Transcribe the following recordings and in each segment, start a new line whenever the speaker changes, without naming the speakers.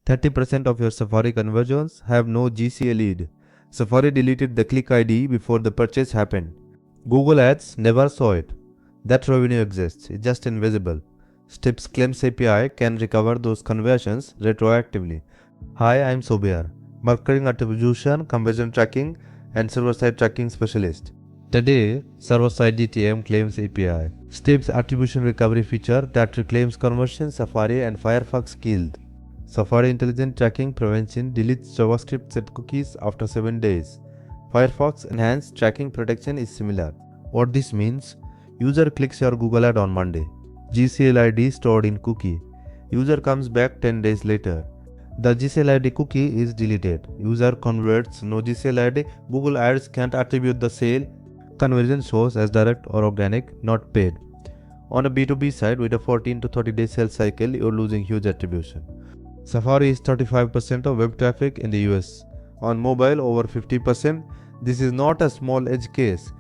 30% of your Safari conversions have no GCLID. Safari deleted the click ID before the purchase happened. Google Ads never saw it. That revenue exists, it's just invisible. Stape Claims API can recover those conversions retroactively. Hi, I'm Zubayer, Marketing Attribution, Conversion Tracking, and Server-Side Tracking Specialist. Today, Server-Side GTM Claims API. Stape's attribution recovery feature that reclaims conversions Safari and Firefox killed. Safari Intelligent Tracking Prevention deletes JavaScript set cookies after 7 days. Firefox Enhanced Tracking Protection is similar. What this means? User clicks your Google ad on Monday. GCLID stored in cookie. User comes back 10 days later. The GCLID cookie is deleted. User converts, no GCLID. Google Ads can't attribute the sale. Conversion shows as direct or organic, not paid. On a B2B side with a 14 to 30 day sales cycle, you're losing huge attribution. Safari is 35% of web traffic in the US. On mobile, over 50%. This is not a small edge case.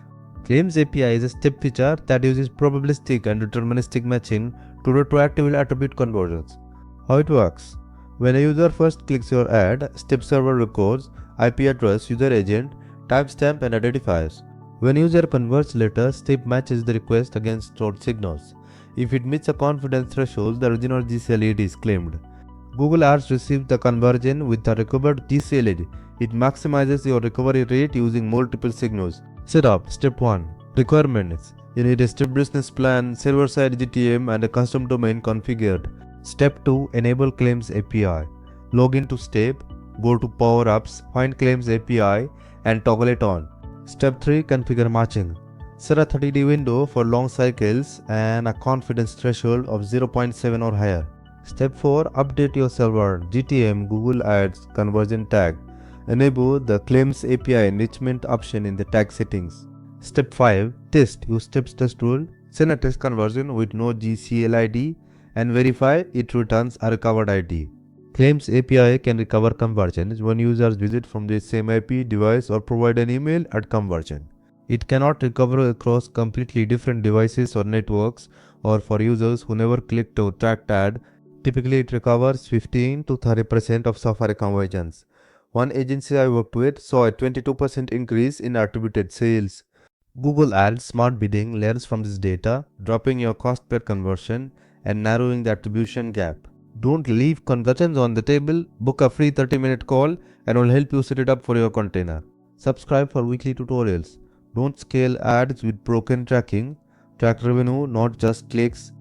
Claims API is a step feature that uses probabilistic and deterministic matching to retroactively attribute conversions. How it works? When a user first clicks your ad, Step server records IP address, user agent, timestamp, and identifiers. When user converts later, Step matches the request against stored signals. If it meets a confidence threshold, the original GCLID is claimed. Google Ads receives the conversion with the recovered GCLID. It maximizes your recovery rate using multiple signals. Setup. Step 1. Requirements. You need a Step business plan, server-side GTM, and a custom domain configured. Step 2. Enable Claims API. Log into Step, go to Power Ups, find Claims API, and toggle it on. Step 3. Configure matching. Set a 30-day window for long cycles and a confidence threshold of 0.7 or higher. Step 4. Update your server GTM Google Ads conversion tag. Enable the Claims API enrichment option in the tag settings. Step 5. Test. Use Step's test rule. Send a test conversion with no GCLID and verify it returns a recovered ID. Claims API can recover conversions when users visit from the same IP device or provide an email at conversion. It cannot recover across completely different devices or networks or for users who never clicked or tracked ad. Typically, it recovers 15 to 30% of Safari conversions. One agency I worked with saw a 22% increase in attributed sales. Google Ads Smart Bidding learns from this data, dropping your cost per conversion and narrowing the attribution gap. Don't leave conversions on the table. Book a free 30-minute call and we'll help you set it up for your container. Subscribe for weekly tutorials. Don't scale ads with broken tracking. Track revenue, not just clicks.